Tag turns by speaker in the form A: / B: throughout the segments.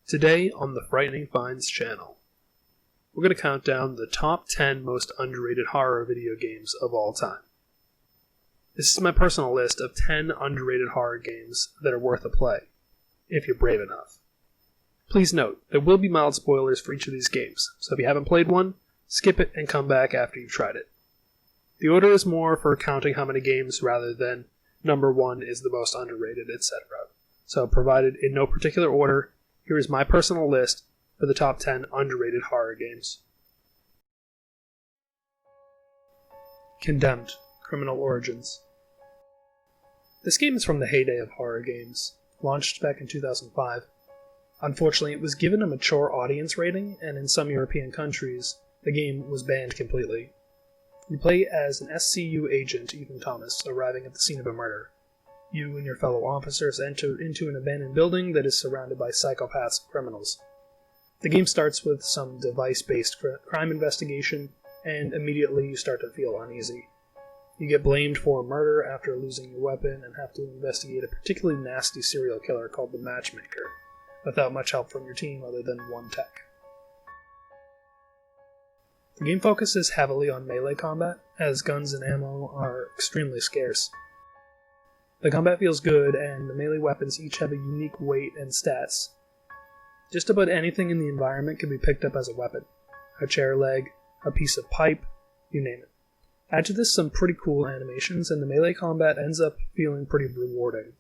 A: Today on the Frightening Finds channel, we're going to count down the top 10 most underrated horror video games of all time. This is my personal list of 10 underrated horror games that are worth a play, if you're brave enough. Please note, there will be mild spoilers for each of these games, so if you haven't played one, skip it and come back after you've tried it. The order is more for counting how many games rather than number 1 is the most underrated, etc. So provided in no particular order, here is my personal list for the top 10 underrated horror games. Condemned: Criminal Origins. This game is from the heyday of horror games, launched back in 2005. Unfortunately, it was given a mature audience rating, and in some European countries, the game was banned completely. You play as an SCU agent, Ethan Thomas, arriving at the scene of a murder. You and your fellow officers enter into an abandoned building that is surrounded by psychopaths and criminals. The game starts with some device-based crime investigation, and immediately you start to feel uneasy. You get blamed for a murder after losing your weapon and have to investigate a particularly nasty serial killer called the Matchmaker, without much help from your team other than one tech. The game focuses heavily on melee combat, as guns and ammo are extremely scarce. The combat feels good, and the melee weapons each have a unique weight and stats. Just about anything in the environment can be picked up as a weapon. A chair leg, a piece of pipe, you name it. Add to this some pretty cool animations, and the melee combat ends up feeling pretty rewarding.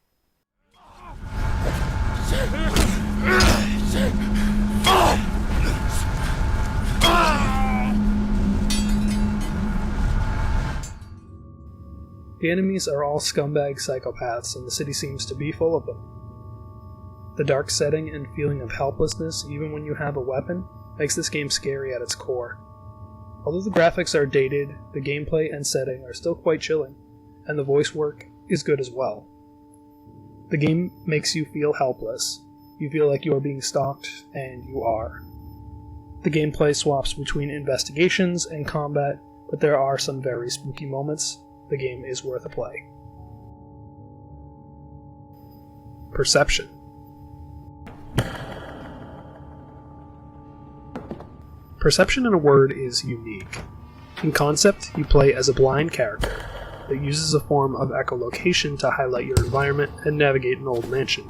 A: The enemies are all scumbag psychopaths, and the city seems to be full of them. The dark setting and feeling of helplessness, even when you have a weapon, makes this game scary at its core. Although the graphics are dated, the gameplay and setting are still quite chilling, and the voice work is good as well. The game makes you feel helpless. You feel like you are being stalked, and you are. The gameplay swaps between investigations and combat, but there are some very spooky moments. The game is worth a play. Perception. Perception in a word is unique. In concept, you play as a blind character that uses a form of echolocation to highlight your environment and navigate an old mansion.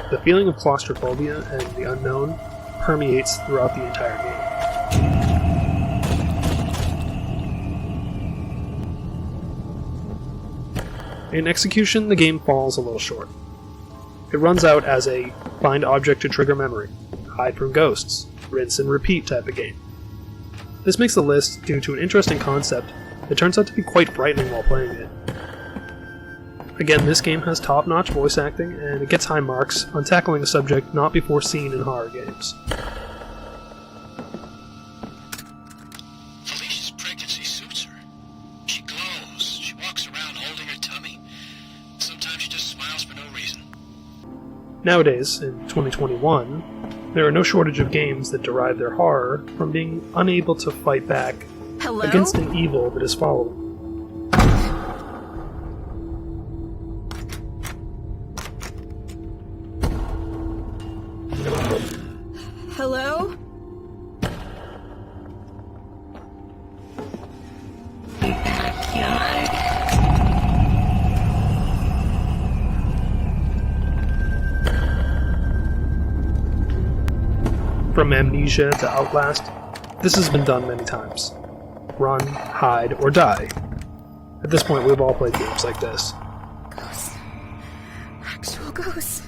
A: The feeling of claustrophobia and the unknown permeates throughout the entire game. In execution, the game falls a little short. It runs out as a find object to trigger memory, hide from ghosts, rinse and repeat type of game. This makes the list due to an interesting concept that turns out to be quite frightening while playing it. Again, this game has top-notch voice acting, and it gets high marks on tackling a subject not before seen in horror games.
B: Felicia's pregnancy suits her. She glows. She walks around holding her tummy. Sometimes she just smiles for no reason.
A: Nowadays, in 2021, there are no shortage of games that derive their horror from being unable to fight back against an evil that is following.
C: Hello?
A: From Amnesia to Outlast, this has been done many times. Run, hide, or die. At this point, we've all played games like this.
C: Ghosts. Actual ghosts.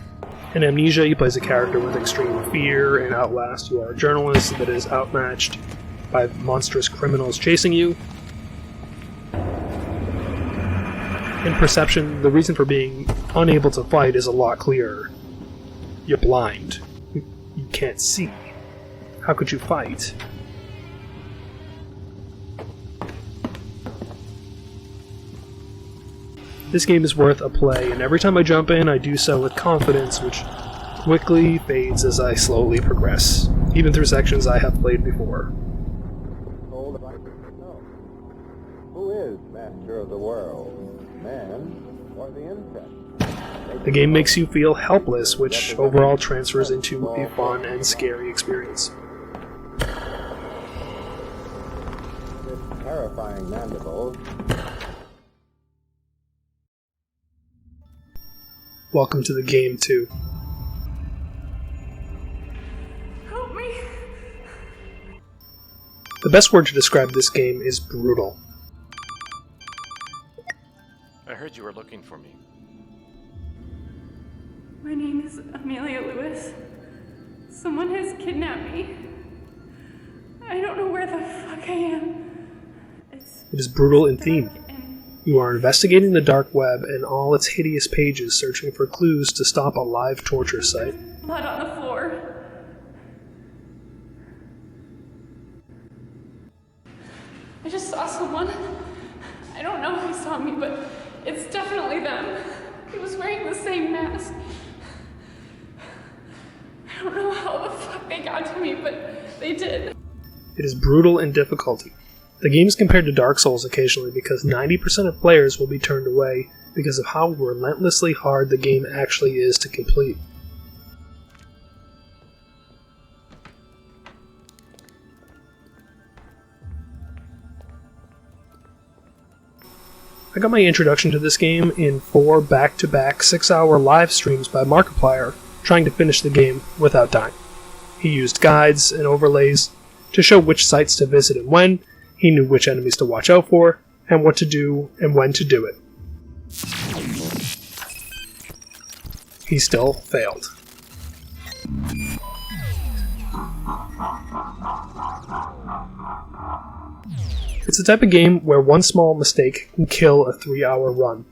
A: In Amnesia, you play as a character with extreme fear. In Outlast, you are a journalist that is outmatched by monstrous criminals chasing you. In Perception, the reason for being unable to fight is a lot clearer. You're blind. You can't see. How could you fight? This game is worth a play, and every time I jump in, I do so with confidence, which quickly fades as I slowly progress, even through sections I have played before.
D: Who is master of the world?
A: The game makes you feel helpless, which overall transfers into a fun and scary experience.
D: Terrifying mandible.
A: Welcome to the game, too.
C: Help me.
A: The best word to describe this game is brutal.
E: I heard you were looking for me.
F: My name is Amelia Lewis. Someone has kidnapped me. I don't know where the fuck I am.
A: It is brutal in theme.
F: And
A: You are investigating the dark web and all its hideous pages, searching for clues to stop a live torture site.
F: blood on the floor. I just saw someone. I don't know who saw me, but it's definitely them. He was wearing the same mask. I don't know how the fuck they got to me, but they did.
A: It is brutal in difficulty. The game is compared to Dark Souls occasionally because 90% of players will be turned away because of how relentlessly hard the game actually is to complete. I got my introduction to this game in 4 back-to-back 6-hour live streams by Markiplier, trying to finish the game without dying. He used guides and overlays to show which sites to visit and when. He knew which enemies to watch out for, and what to do and when to do it. He still failed. It's the type of game where one small mistake can kill a 3-hour run.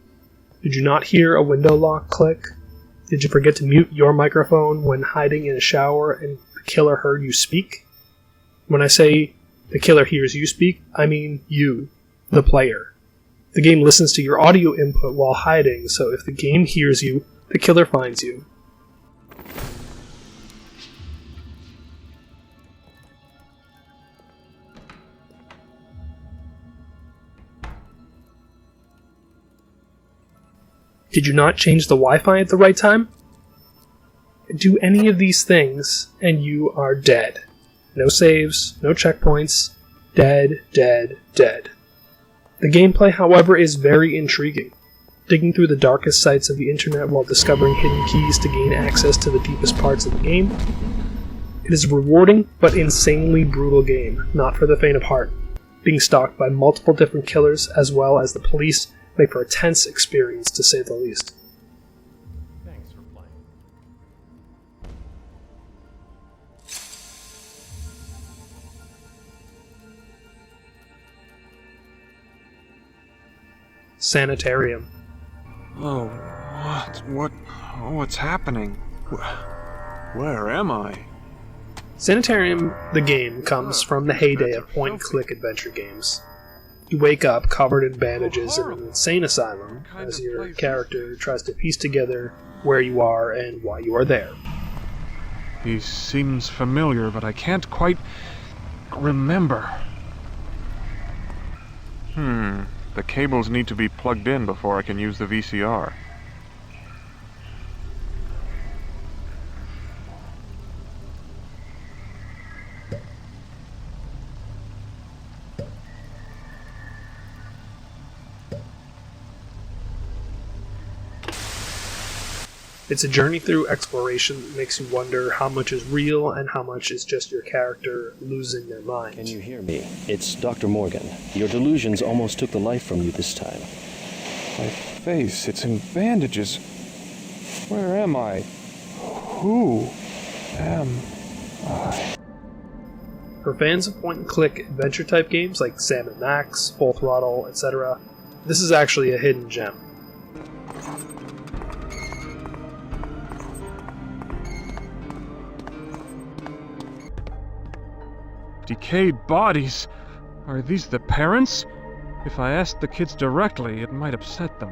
A: Did you not hear a window lock click? Did you forget to mute your microphone when hiding in a shower and the killer heard you speak? When I say the killer hears you speak, I mean you, the player. The game listens to your audio input while hiding, so if the game hears you, the killer finds you. Did you not change the Wi-Fi at the right time? Do any of these things, and you are dead. No saves, no checkpoints, dead, dead, dead. The gameplay, however, is very intriguing. Digging through the darkest sites of the internet while discovering hidden keys to gain access to the deepest parts of the game. It is a rewarding but insanely brutal game, not for the faint of heart. Being stalked by multiple different killers as well as the police make for a tense experience, to say the least.
E: Thanks for playing.
A: Sanitarium.
G: Oh, what's happening? Where am I?
A: Sanitarium, the game, comes from the heyday of point-and-click adventure games. You wake up covered in bandages in an insane asylum as your character tries to piece together where you are and why you are there.
G: He seems familiar, but I can't quite remember. The cables need to be plugged in before I can use the VCR.
A: It's a journey through exploration that makes you wonder how much is real and how much is just your character losing their mind.
H: Can you hear me? It's Dr. Morgan. Your delusions almost took the life from you this time.
G: My face, it's in bandages. Where am I? Who am I?
A: For fans of point-and-click adventure-type games like Sam & Max, Full Throttle, etc., this is actually a hidden gem.
G: Decayed bodies? Are these the parents? If I asked the kids directly, it might upset them.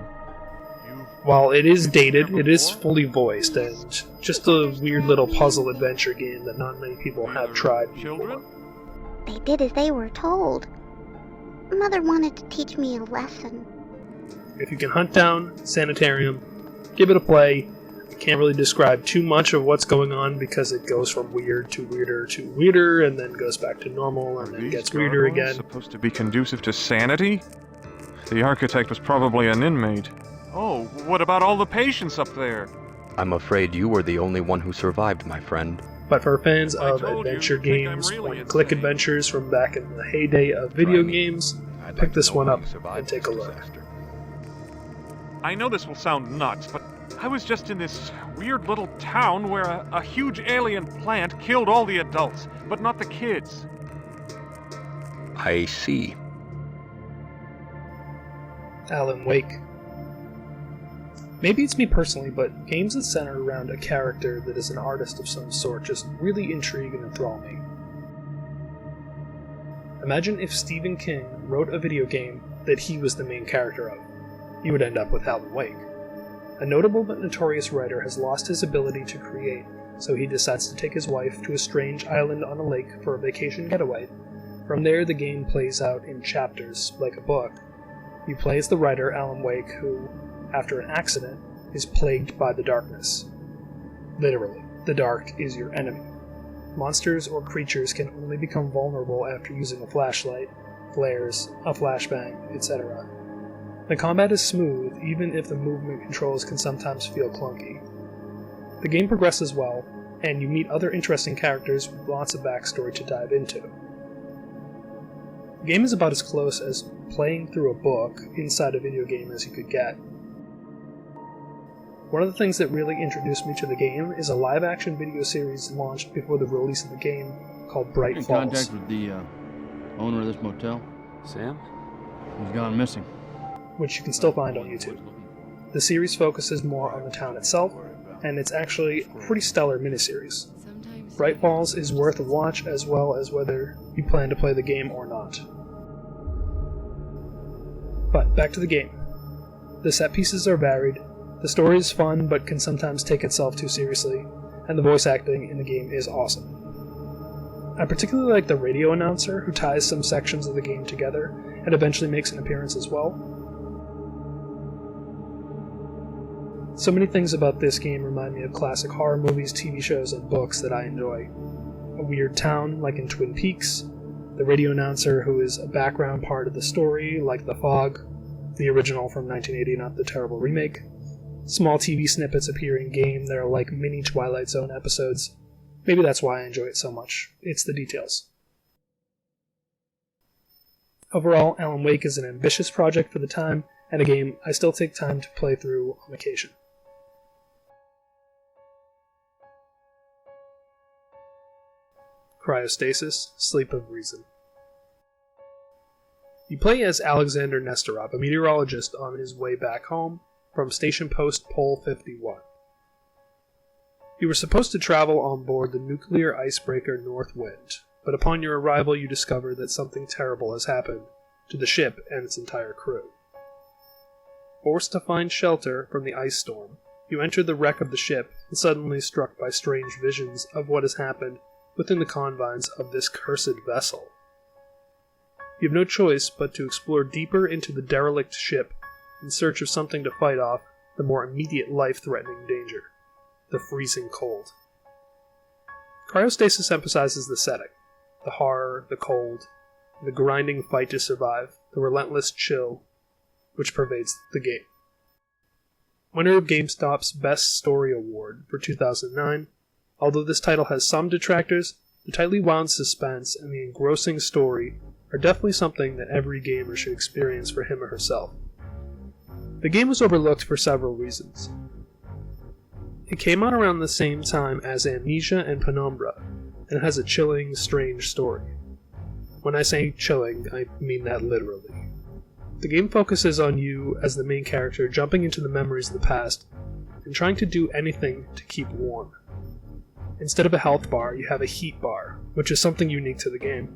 A: While it is dated, it is fully voiced, and just a weird little puzzle adventure game that not many people have tried before.
I: They did as they were told. Mother wanted to teach me a lesson.
A: If you can hunt down Sanitarium, give it a play. I can't really describe too much of what's going on because it goes from weird to weirder to weirder, and then goes back to normal, and then gets weirder again.
G: Supposed to be conducive to sanity? The architect was probably an inmate. Oh, what about all the patients up there?
D: I'm afraid you were the only one who survived, my friend.
A: But for fans
G: I
A: of
G: told you,
A: adventure
G: you think I'm
A: games,
G: really
A: point-and-click
G: insane.
A: adventures from back in the heyday of video games,
D: I'd
A: pick
D: like to
A: this
D: know
A: one
D: how
A: up
D: you survived
A: and take a
D: this
A: look.
D: disaster.
G: I know this will sound nuts, but I was just in this weird little town where a huge alien plant killed all the adults, but not the kids.
D: I see.
A: Alan Wake. Maybe it's me personally, but games that center around a character that is an artist of some sort just really intrigue and enthrall me. Imagine if Stephen King wrote a video game that he was the main character of. You would end up with Alan Wake. A notable but notorious writer has lost his ability to create, so he decides to take his wife to a strange island on a lake for a vacation getaway. From there, the game plays out in chapters, like a book. You play as the writer, Alan Wake, who, after an accident, is plagued by the darkness. Literally, the dark is your enemy. Monsters or creatures can only become vulnerable after using a flashlight, flares, a flashbang, etc. The combat is smooth, even if the movement controls can sometimes feel clunky. The game progresses well, and you meet other interesting characters with lots of backstory to dive into. The game is about as close as playing through a book inside a video game as you could get. One of the things that really introduced me to the game is a live-action video series launched before the release of the game called Bright
I: In
A: Falls,
I: contact with the owner of this motel.
E: Sam?
I: He's gone missing.
A: which you can still find on YouTube. The series focuses more on the town itself, and it's actually a pretty stellar miniseries. Bright Falls is worth a watch as well as whether you plan to play the game or not. But back to the game. The set pieces are varied, the story is fun but can sometimes take itself too seriously, and the voice acting in the game is awesome. I particularly like the radio announcer who ties some sections of the game together and eventually makes an appearance as well. So many things about this game remind me of classic horror movies, TV shows, and books that I enjoy. A weird town, like in Twin Peaks, the radio announcer who is a background part of the story, like The Fog, the original from 1980, not the terrible remake. Small TV snippets appear in game that are like mini Twilight Zone episodes. Maybe that's why I enjoy it so much. It's the details. Overall, Alan Wake is an ambitious project for the time, and a game I still take time to play through on occasion. Cryostasis, Sleep of Reason. You play as Alexander Nestorov, a meteorologist on his way back home from Station Post Pole 51. You were supposed to travel on board the nuclear icebreaker Northwind, but upon your arrival you discover that something terrible has happened to the ship and its entire crew. Forced to find shelter from the ice storm, you enter the wreck of the ship and suddenly struck by strange visions of what has happened within the confines of this cursed vessel. You have no choice but to explore deeper into the derelict ship in search of something to fight off the more immediate life-threatening danger, the freezing cold. Cryostasis emphasizes the setting, the horror, the cold, the grinding fight to survive, the relentless chill which pervades the game. Winner of GameStop's Best Story Award for 2009, although this title has some detractors, the tightly wound suspense and the engrossing story are definitely something that every gamer should experience for him or herself. The game was overlooked for several reasons. It came out around the same time as Amnesia and Penumbra, and it has a chilling, strange story. When I say chilling, I mean that literally. The game focuses on you as the main character jumping into the memories of the past and trying to do anything to keep warm. Instead of a health bar, you have a heat bar, which is something unique to the game.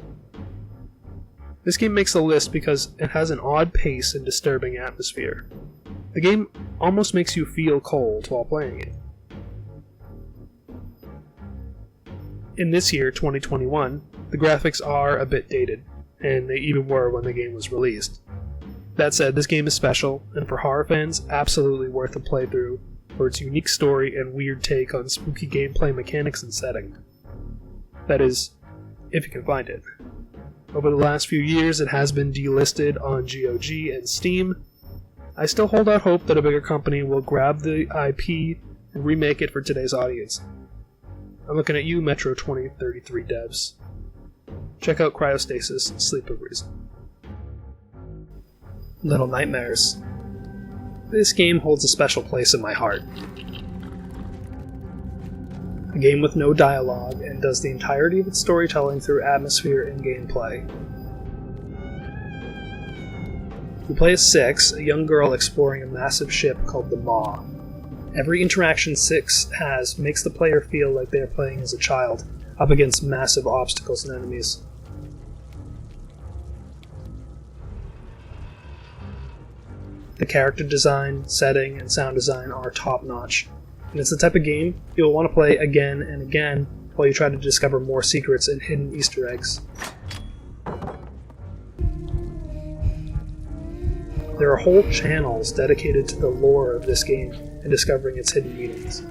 A: This game makes the list because it has an odd pace and disturbing atmosphere. The game almost makes you feel cold while playing it. In this year, 2021, the graphics are a bit dated, and they even were when the game was released. That said, this game is special, and for horror fans, absolutely worth a playthrough for its unique story and weird take on spooky gameplay mechanics and setting. That is, if you can find it. Over the last few years, it has been delisted on GOG and Steam. I still hold out hope that a bigger company will grab the IP and remake it for today's audience. I'm looking at you, Metro 2033 devs. Check out Cryostasis, Sleep of Reason. Little Nightmares. This game holds a special place in my heart. A game with no dialogue and does the entirety of its storytelling through atmosphere and gameplay. You play as Six, a young girl exploring a massive ship called the Maw. Every interaction Six has makes the player feel like they are playing as a child, up against massive obstacles and enemies. The character design, setting, and sound design are top-notch, and it's the type of game you'll want to play again and again while you try to discover more secrets and hidden Easter eggs. There are whole channels dedicated to the lore of this game and discovering its hidden meanings.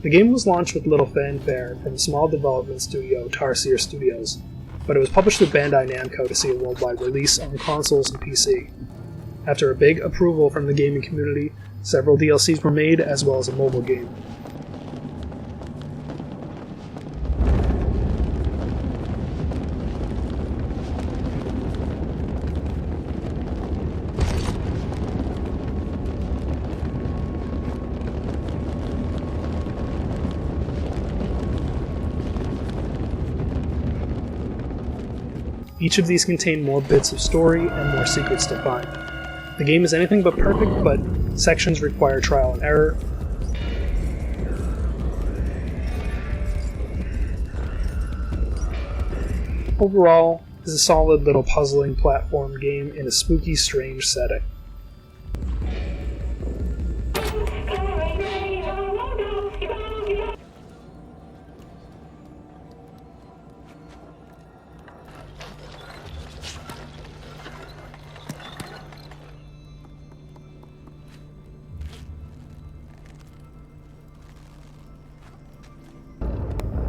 A: The game was launched with little fanfare from small development studio Tarsier Studios, but it was published through Bandai Namco to see a worldwide release on consoles and PC. After a big approval from the gaming community, several DLCs were made, as well as a mobile game. Each of these contain more bits of story and more secrets to find. The game is anything but perfect, but sections require trial and error. Overall, it's a solid little puzzling platform game in a spooky, strange setting.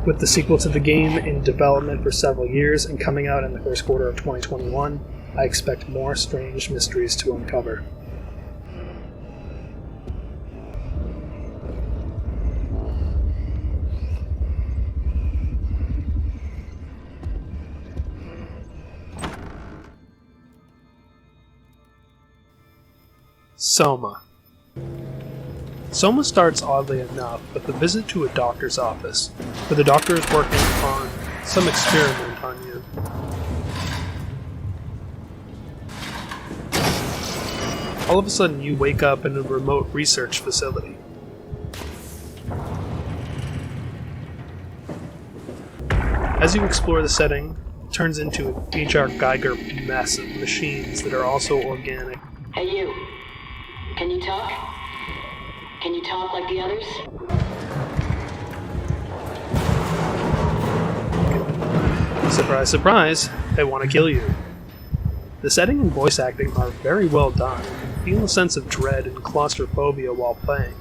A: With the sequel to the game in development for several years and coming out in the first quarter of 2021, I expect more strange mysteries to uncover. Soma. Soma starts oddly enough with a visit to a doctor's office, where the doctor is working on some experiment on you. All of a sudden you wake up in a remote research facility. As you explore the setting, it turns into an H.R. Geiger mess of machines that are also organic.
J: Hey you, can you talk? Can you talk like the others?
A: Surprise, surprise, they want to kill you. The setting and voice acting are very well done, and you feel a sense of dread and claustrophobia while playing.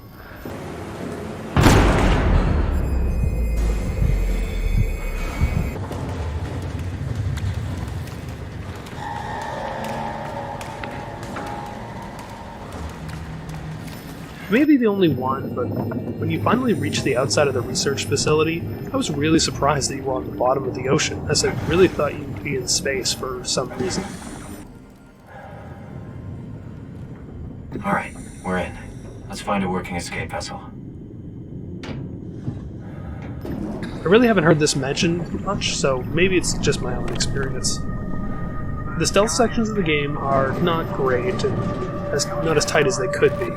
A: You may be the only one, but when you finally reach the outside of the research facility, I was really surprised that you were on the bottom of the ocean, as I really thought you'd be in space for some reason.
K: Alright, we're in. Let's find a working escape vessel.
A: I really haven't heard this mentioned much, so maybe it's just my own experience. The stealth sections of the game are not great, and not as tight as they could be.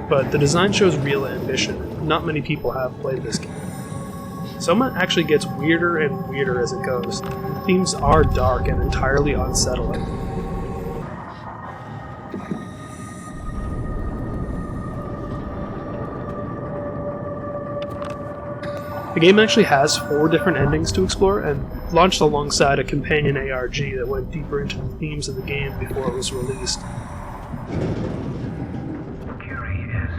A: But the design shows real ambition. Not many people have played this game. Soma actually gets weirder and weirder as it goes. The themes are dark and entirely unsettling. The game actually has 4 different endings to explore, and launched alongside a companion ARG that went deeper into the themes of the game before it was released.
L: Curie is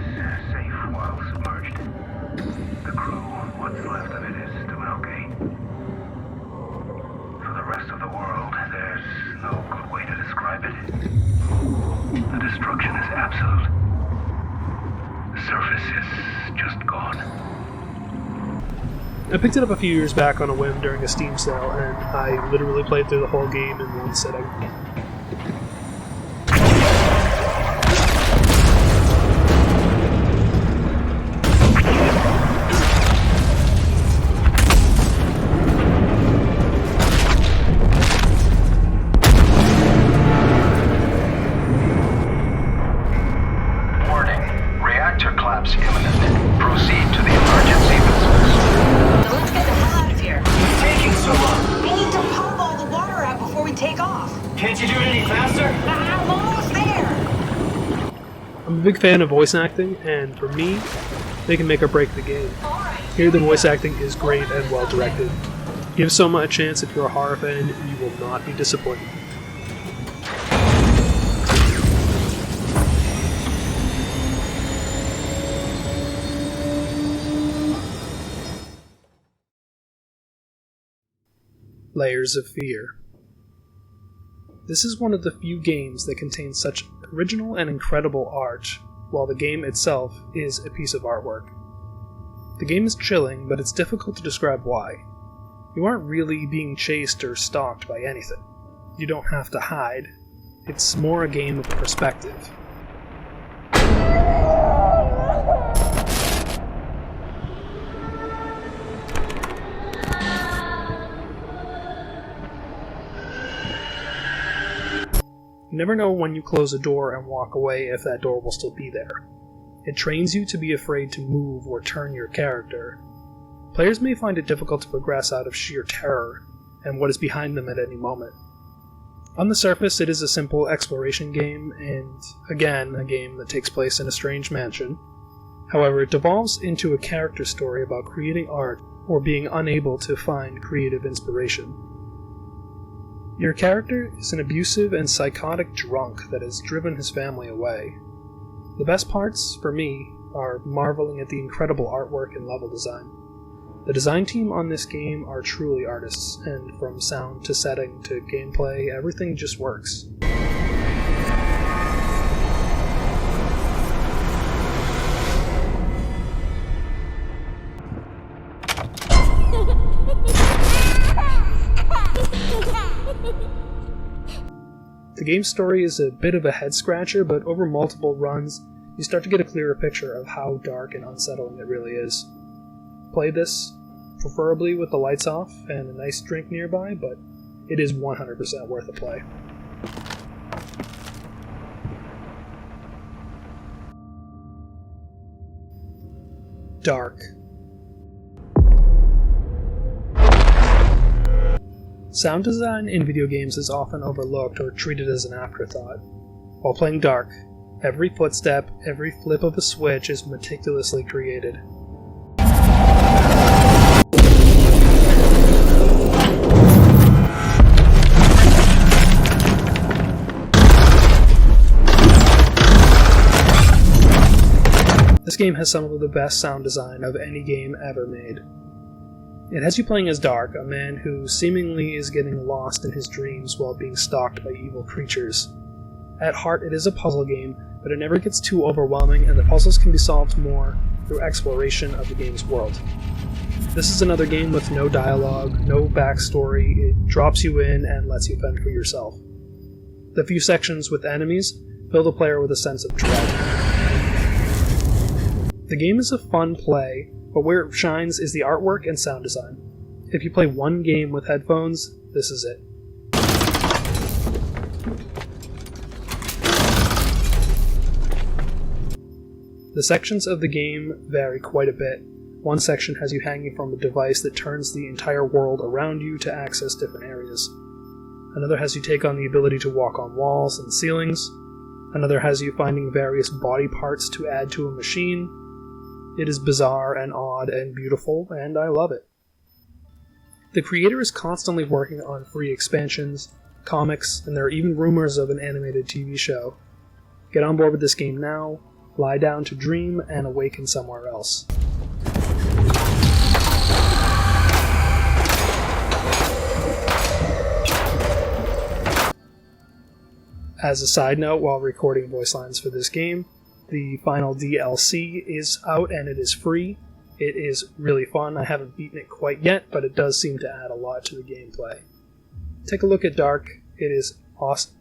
L: safe while submerged. The crew, what's left of it, is doing okay. For the rest of the world, there's no good way to describe it. The destruction is absolute. The surface is just gone.
A: I picked it up a few years back on a whim during a Steam sale, and I literally played through the whole game in one sitting.
L: Warning. Reactor collapse imminent. Proceed to the emergency vessels.
J: Let's get the hell out of here.
L: It's taking so long.
J: We need to pump all the water out before we take off.
L: Can't you do it any faster?
J: I'm almost there.
A: I'm a big fan of voice acting, and for me, they can make or break the game. Here the voice acting is great and well directed. Give Soma a chance if you're a horror fan, you will not be disappointed. Layers of Fear. This is one of the few games that contains such original and incredible art, while the game itself is a piece of artwork. The game is chilling, but it's difficult to describe why. You aren't really being chased or stalked by anything. You don't have to hide. It's more a game of perspective. You never know when you close a door and walk away if that door will still be there. It trains you to be afraid to move or turn your character. Players may find it difficult to progress out of sheer terror and what is behind them at any moment. On the surface, it is a simple exploration game, and again, a game that takes place in a strange mansion. However, it devolves into a character story about creating art or being unable to find creative inspiration. Your character is an abusive and psychotic drunk that has driven his family away. The best parts, for me, are marveling at the incredible artwork and level design. The design team on this game are truly artists, and from sound to setting to gameplay, everything just works. The game's story is a bit of a head-scratcher, but over multiple runs, you start to get a clearer picture of how dark and unsettling it really is. Play this, preferably with the lights off and a nice drink nearby, but it is 100% worth a play. Dark. Sound design in video games is often overlooked or treated as an afterthought. While playing Dark, every footstep, every flip of a switch is meticulously created. This game has some of the best sound design of any game ever made. It has you playing as Dark, a man who seemingly is getting lost in his dreams while being stalked by evil creatures. At heart, it is a puzzle game, but it never gets too overwhelming, and the puzzles can be solved more through exploration of the game's world. This is another game with no dialogue, no backstory. It drops you in and lets you fend for yourself. The few sections with enemies fill the player with a sense of dread. The game is a fun play, but where it shines is the artwork and sound design. If you play one game with headphones, this is it. The sections of the game vary quite a bit. One section has you hanging from a device that turns the entire world around you to access different areas. Another has you take on the ability to walk on walls and ceilings. Another has you finding various body parts to add to a machine. It is bizarre and odd and beautiful, and I love it. The creator is constantly working on free expansions, comics, and there are even rumors of an animated TV show. Get on board with this game now, lie down to dream, and awaken somewhere else. As a side note, while recording voice lines for this game, the final DLC is out and it is free. It is really fun. I haven't beaten it quite yet, but it does seem to add a lot to the gameplay. Take a look at Dark. It is awesome.